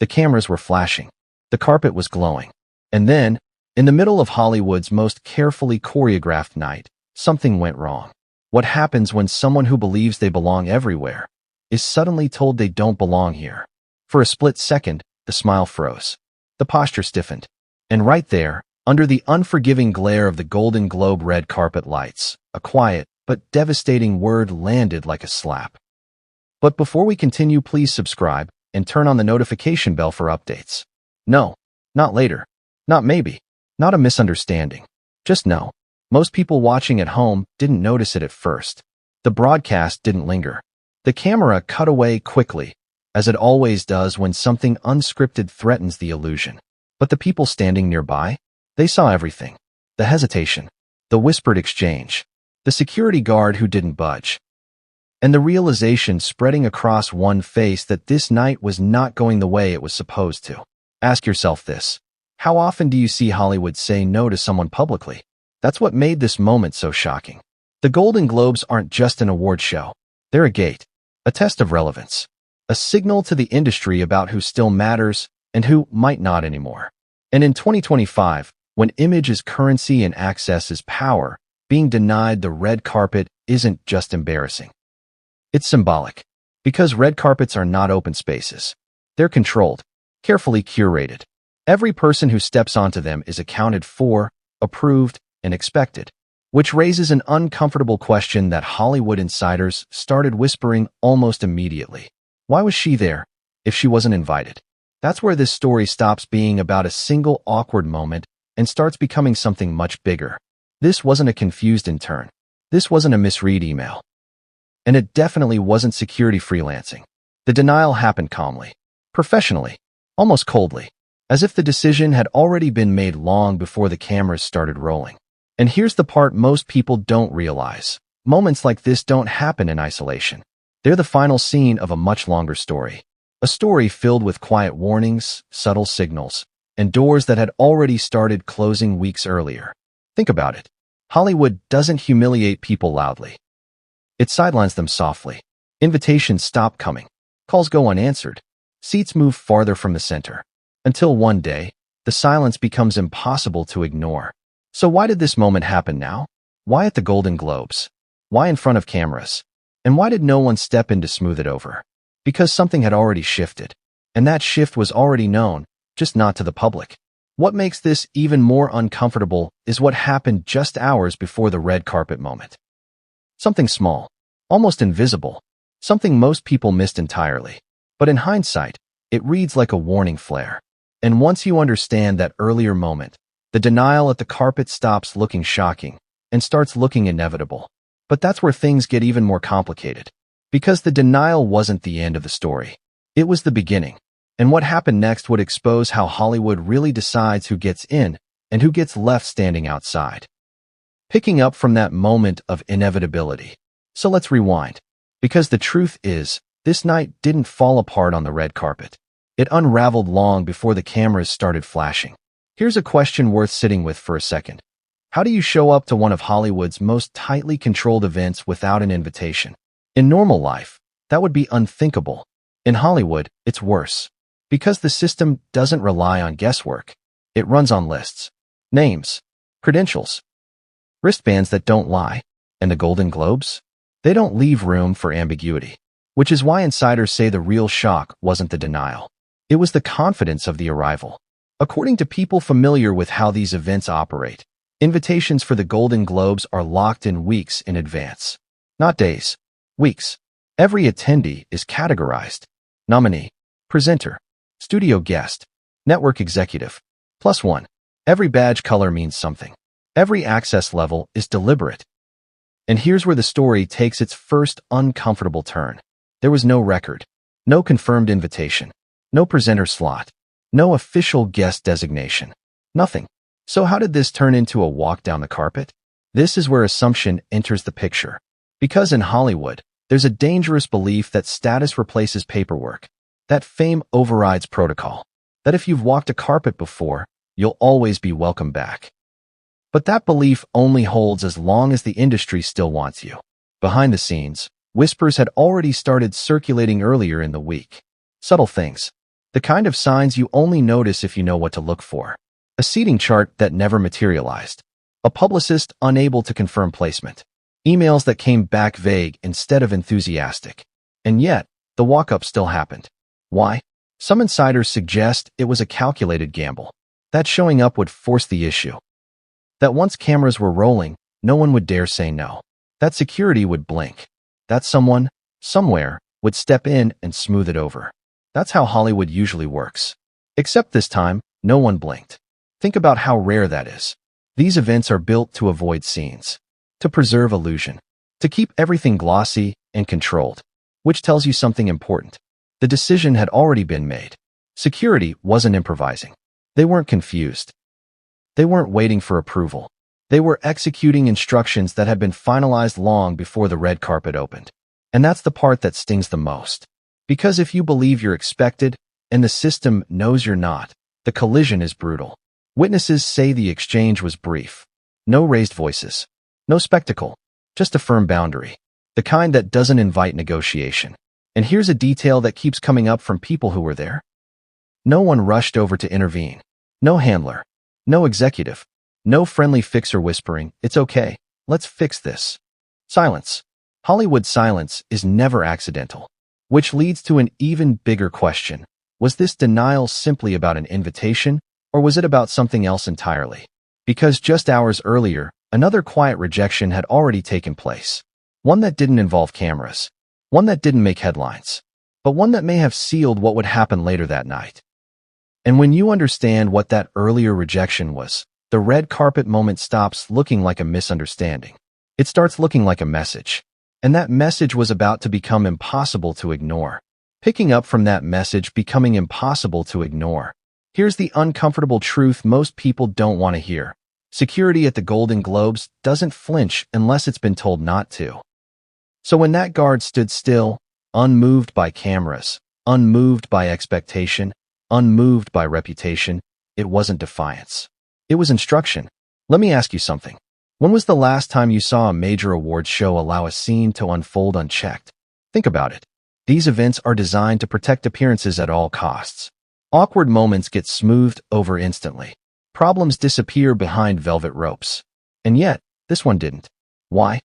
The cameras were flashing. The carpet was glowing. And then, in the middle of Hollywood's most carefully choreographed night, something went wrong. What happens when someone who believes they belong everywhere is suddenly told they don't belong here? For a split second, the smile froze. The posture stiffened. And right there, under the unforgiving glare of the Golden Globe red carpet lights, a quiet but devastating word landed like a slap. But before we continue, please subscribe and turn on the notification bell for updates. No, not later. Not maybe. Not a misunderstanding. Just no. Most people watching at home didn't notice it at first. The broadcast didn't linger. The camera cut away quickly, as it always does when something unscripted threatens the illusion. But the people standing nearby, they saw everything. The hesitation, the whispered exchange, the security guard who didn't budge, and the realization spreading across one face that this night was not going the way it was supposed to. Ask yourself this. How often do you see Hollywood say no to someone publicly? That's what made this moment so shocking. The Golden Globes aren't just an award show. They're a gate, a test of relevance, a signal to the industry about who still matters and who might not anymore. And in 2025, when image is currency and access is power, being denied the red carpet isn't just embarrassing. It's symbolic, because red carpets are not open spaces. They're controlled, carefully curated. Every person who steps onto them is accounted for, approved, and expected, which raises an uncomfortable question that Hollywood insiders started whispering almost immediately. Why was she there if she wasn't invited? That's where this story stops being about a single awkward moment and starts becoming something much bigger. This wasn't a confused intern. This wasn't a misread email. And it definitely wasn't security freelancing. The denial happened calmly, professionally, almost coldly, as if the decision had already been made long before the cameras started rolling. And here's the part most people don't realize. Moments like this don't happen in isolation. They're the final scene of a much longer story. A story filled with quiet warnings, subtle signals, and doors that had already started closing weeks earlier. Think about it. Hollywood doesn't humiliate people loudly. It sidelines them softly. Invitations stop coming. Calls go unanswered. Seats move farther from the center. Until one day, the silence becomes impossible to ignore. So why did this moment happen now? Why at the Golden Globes? Why in front of cameras? And why did no one step in to smooth it over? Because something had already shifted. And that shift was already known, just not to the public. What makes this even more uncomfortable is what happened just hours before the red carpet moment. Something small, almost invisible, something most people missed entirely. But in hindsight, it reads like a warning flare. And once you understand that earlier moment, the denial at the carpet stops looking shocking and starts looking inevitable. But that's where things get even more complicated. Because the denial wasn't the end of the story. It was the beginning. And what happened next would expose how Hollywood really decides who gets in and who gets left standing outside. Picking up from that moment of inevitability. So let's rewind. Because the truth is, this night didn't fall apart on the red carpet. It unraveled long before the cameras started flashing. Here's a question worth sitting with for a second. How do you show up to one of Hollywood's most tightly controlled events without an invitation? In normal life, that would be unthinkable. In Hollywood, it's worse. Because the system doesn't rely on guesswork. It runs on lists, names, credentials, wristbands that don't lie. And the Golden Globes? They don't leave room for ambiguity. Which is why insiders say the real shock wasn't the denial. It was the confidence of the arrival. According to people familiar with how these events operate, invitations for the Golden Globes are locked in weeks in advance. Not days, weeks. Every attendee is categorized. Nominee, presenter, studio guest, network executive, +1. Every badge color means something. Every access level is deliberate. And here's where the story takes its first uncomfortable turn. There was no record, no confirmed invitation, no presenter slot, no official guest designation, nothing. So how did this turn into a walk down the carpet? This is where assumption enters the picture. Because in Hollywood, there's a dangerous belief that status replaces paperwork, that fame overrides protocol, that if you've walked a carpet before, you'll always be welcome back. But that belief only holds as long as the industry still wants you. Behind the scenes, whispers had already started circulating earlier in the week. Subtle things. The kind of signs you only notice if you know what to look for. A seating chart that never materialized. A publicist unable to confirm placement. Emails that came back vague instead of enthusiastic. And yet, the walk-up still happened. Why? Some insiders suggest it was a calculated gamble. That showing up would force the issue. That once cameras were rolling, no one would dare say no. That security would blink. That someone, somewhere, would step in and smooth it over. That's how Hollywood usually works. Except this time, no one blinked. Think about how rare that is. These events are built to avoid scenes, to preserve illusion, to keep everything glossy and controlled, which tells you something important. The decision had already been made. Security wasn't improvising. They weren't confused. They weren't waiting for approval. They were executing instructions that had been finalized long before the red carpet opened. And that's the part that stings the most. Because if you believe you're expected, and the system knows you're not, the collision is brutal. Witnesses say the exchange was brief. No raised voices. No spectacle. Just a firm boundary. The kind that doesn't invite negotiation. And here's a detail that keeps coming up from people who were there. No one rushed over to intervene. No handler. No executive. No friendly fixer whispering, "It's okay. Let's fix this." Silence. Hollywood silence is never accidental. Which leads to an even bigger question. Was this denial simply about an invitation, or was it about something else entirely? Because just hours earlier, another quiet rejection had already taken place. One that didn't involve cameras. One that didn't make headlines. But one that may have sealed what would happen later that night. And when you understand what that earlier rejection was, the red carpet moment stops looking like a misunderstanding. It starts looking like a message. And that message was about to become impossible to ignore. Picking up from that message becoming impossible to ignore. Here's the uncomfortable truth most people don't want to hear. Security at the Golden Globes doesn't flinch unless it's been told not to. So when that guard stood still, unmoved by cameras, unmoved by expectation, unmoved by reputation, it wasn't defiance. It was instruction. Let me ask you something. When was the last time you saw a major awards show allow a scene to unfold unchecked? Think about it. These events are designed to protect appearances at all costs. Awkward moments get smoothed over instantly. Problems disappear behind velvet ropes. And yet, this one didn't. Why?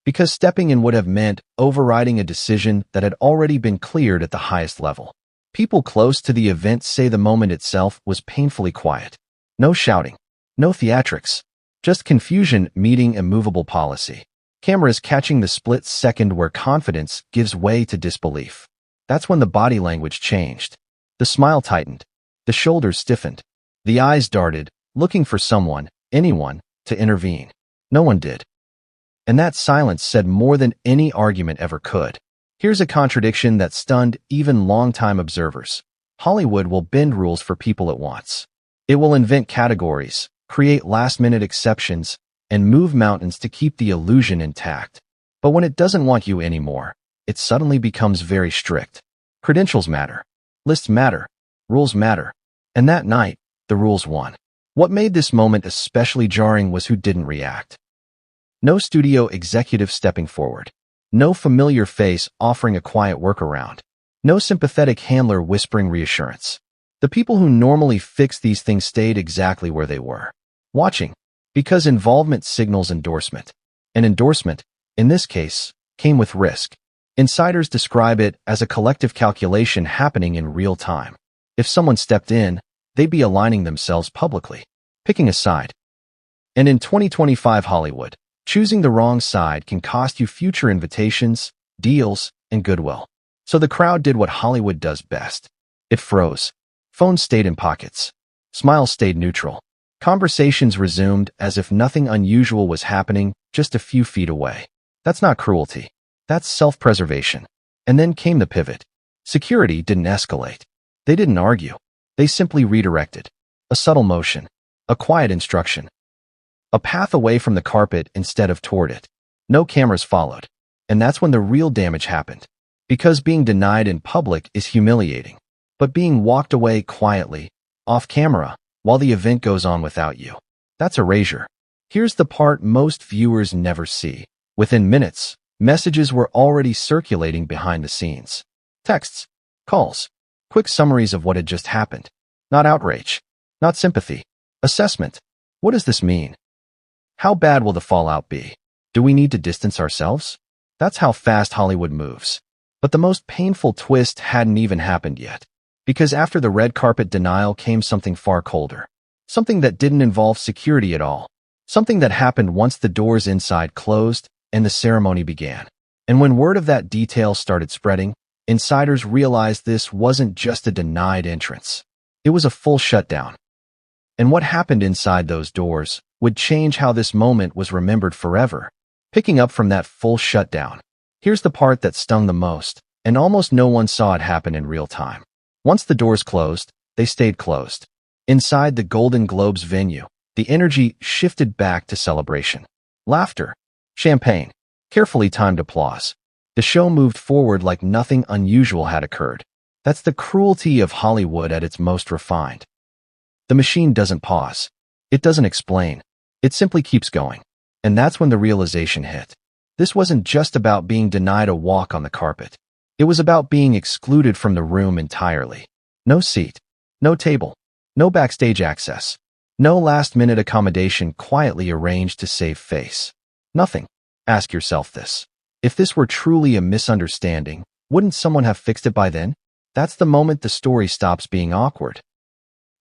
Because stepping in would have meant overriding a decision that had already been cleared at the highest level. People close to the event say the moment itself was painfully quiet. No shouting. No theatrics. Just confusion meeting immovable policy. Cameras catching the split second where confidence gives way to disbelief. That's when the body language changed. The smile tightened. The shoulders stiffened. The eyes darted, looking for someone, anyone, to intervene. No one did. And that silence said more than any argument ever could. Here's a contradiction that stunned even longtime observers. Hollywood will bend rules for people it wants. It will invent categories, create last-minute exceptions, and move mountains to keep the illusion intact. But when it doesn't want you anymore, it suddenly becomes very strict. Credentials matter. Lists matter. Rules matter. And that night, the rules won. What made this moment especially jarring was who didn't react. No studio executive stepping forward. No familiar face offering a quiet workaround. No sympathetic handler whispering reassurance. The people who normally fix these things stayed exactly where they were. Watching. Because involvement signals endorsement. And endorsement, in this case, came with risk. Insiders describe it as a collective calculation happening in real time. If someone stepped in, they'd be aligning themselves publicly, picking a side. And in 2025 Hollywood, choosing the wrong side can cost you future invitations, deals, and goodwill. So the crowd did what Hollywood does best. It froze. Phones stayed in pockets. Smiles stayed neutral. Conversations resumed as if nothing unusual was happening just a few feet away. That's not cruelty. That's self-preservation. And then came the pivot. Security didn't escalate. They didn't argue. They simply redirected. A subtle motion. A quiet instruction. A path away from the carpet instead of toward it. No cameras followed. And that's when the real damage happened. Because being denied in public is humiliating. But being walked away quietly, off camera, while the event goes on without you, that's erasure. Here's the part most viewers never see. Within minutes, messages were already circulating behind the scenes. Texts, calls, Quick summaries of what had just happened. Not outrage. Not sympathy. Assessment. What does this mean? How bad will the fallout be? Do we need to distance ourselves? That's how fast Hollywood moves. But the most painful twist hadn't even happened yet. Because after the red carpet denial came something far colder. Something that didn't involve security at all. Something that happened once the doors inside closed and the ceremony began. And when word of that detail started spreading, insiders realized this wasn't just a denied entrance. It was a full shutdown. And what happened inside those doors would change how this moment was remembered forever. Picking up from that full shutdown, here's the part that stung the most, and almost no one saw it happen in real time. Once the doors closed, they stayed closed. Inside the Golden Globes venue, the energy shifted back to celebration. Laughter, champagne, carefully timed applause. The show moved forward like nothing unusual had occurred. That's the cruelty of Hollywood at its most refined. The machine doesn't pause. It doesn't explain. It simply keeps going. And that's when the realization hit. This wasn't just about being denied a walk on the carpet. It was about being excluded from the room entirely. No seat, no table, no backstage access, no last-minute accommodation quietly arranged to save face. Nothing. Ask yourself this. If this were truly a misunderstanding, wouldn't someone have fixed it by then? That's the moment the story stops being awkward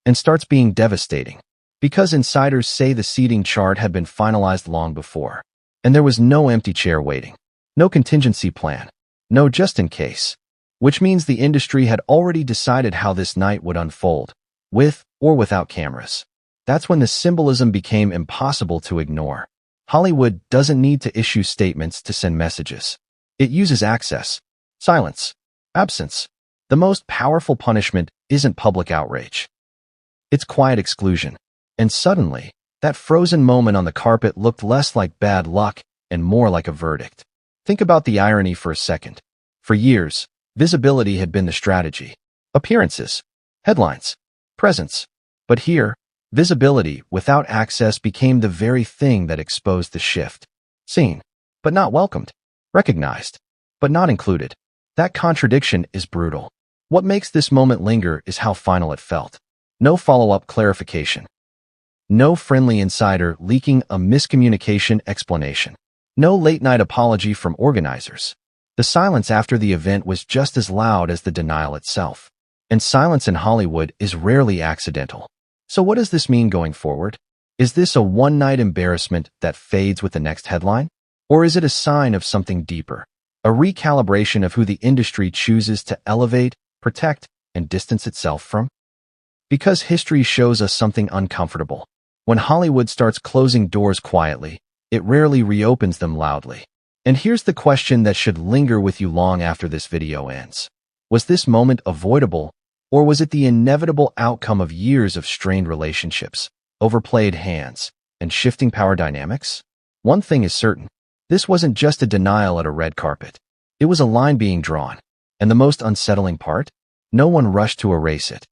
and starts being devastating. Because insiders say the seating chart had been finalized long before, and there was no empty chair waiting, no contingency plan, no just in case, which means the industry had already decided how this night would unfold, with or without cameras. That's when the symbolism became impossible to ignore. Hollywood doesn't need to issue statements to send messages. It uses access, silence, absence. The most powerful punishment isn't public outrage. It's quiet exclusion. And suddenly, that frozen moment on the carpet looked less like bad luck and more like a verdict. Think about the irony for a second. For years, visibility had been the strategy. Appearances, headlines, presence. But here, visibility without access became the very thing that exposed the shift. Seen, but not welcomed. Recognized, but not included. That contradiction is brutal. What makes this moment linger is how final it felt. No follow-up clarification. No friendly insider leaking a miscommunication explanation. No late-night apology from organizers. The silence after the event was just as loud as the denial itself. And silence in Hollywood is rarely accidental. So what does this mean going forward? Is this a one-night embarrassment that fades with the next headline? Or is it a sign of something deeper? A recalibration of who the industry chooses to elevate, protect, and distance itself from? Because history shows us something uncomfortable. When Hollywood starts closing doors quietly, it rarely reopens them loudly. And here's the question that should linger with you long after this video ends. Was this moment avoidable, or was it the inevitable outcome of years of strained relationships, overplayed hands, and shifting power dynamics? One thing is certain. This wasn't just a denial at a red carpet. It was a line being drawn. And the most unsettling part? No one rushed to erase it.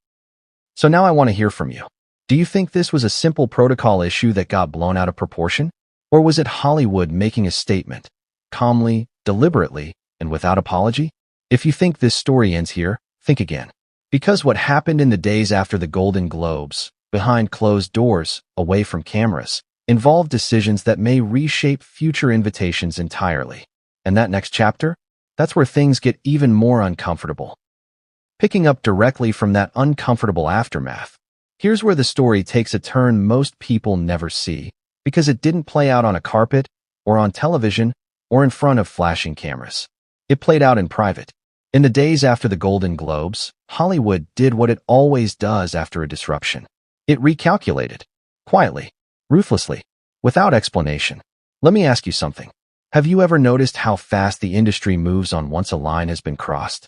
So now I want to hear from you. Do you think this was a simple protocol issue that got blown out of proportion? Or was it Hollywood making a statement, calmly, deliberately, and without apology? If you think this story ends here, think again. Because what happened in the days after the Golden Globes, behind closed doors, away from cameras, involved decisions that may reshape future invitations entirely. And that next chapter? That's where things get even more uncomfortable. Picking up directly from that uncomfortable aftermath, here's where the story takes a turn most people never see, because it didn't play out on a carpet, or on television, or in front of flashing cameras. It played out in private. In the days after the Golden Globes, Hollywood did what it always does after a disruption. It recalculated. Quietly. Ruthlessly. Without explanation. Let me ask you something. Have you ever noticed how fast the industry moves on once a line has been crossed?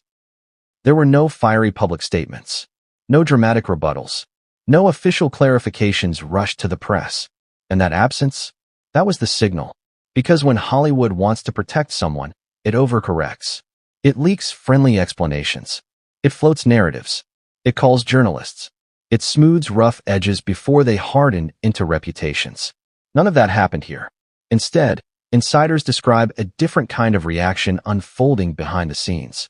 There were no fiery public statements. No dramatic rebuttals. No official clarifications rushed to the press. And that absence? That was the signal. Because when Hollywood wants to protect someone, it overcorrects. It leaks friendly explanations. It floats narratives. It calls journalists. It smooths rough edges before they harden into reputations. None of that happened here. Instead, insiders describe a different kind of reaction unfolding behind the scenes.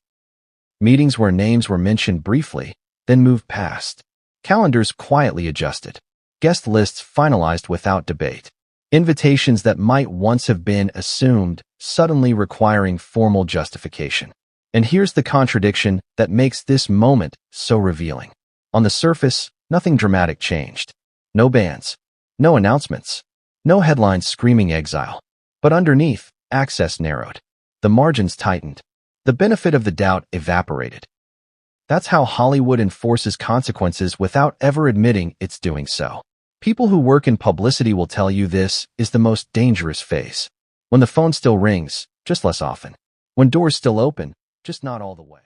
Meetings where names were mentioned briefly, then moved past. Calendars quietly adjusted. Guest lists finalized without debate. Invitations that might once have been assumed, suddenly requiring formal justification. And here's the contradiction that makes this moment so revealing. On the surface, nothing dramatic changed. No bans. No announcements. No headlines screaming exile. But underneath, access narrowed. The margins tightened. The benefit of the doubt evaporated. That's how Hollywood enforces consequences without ever admitting it's doing so. People who work in publicity will tell you this is the most dangerous phase. When the phone still rings, just less often. When doors still open, just not all the way.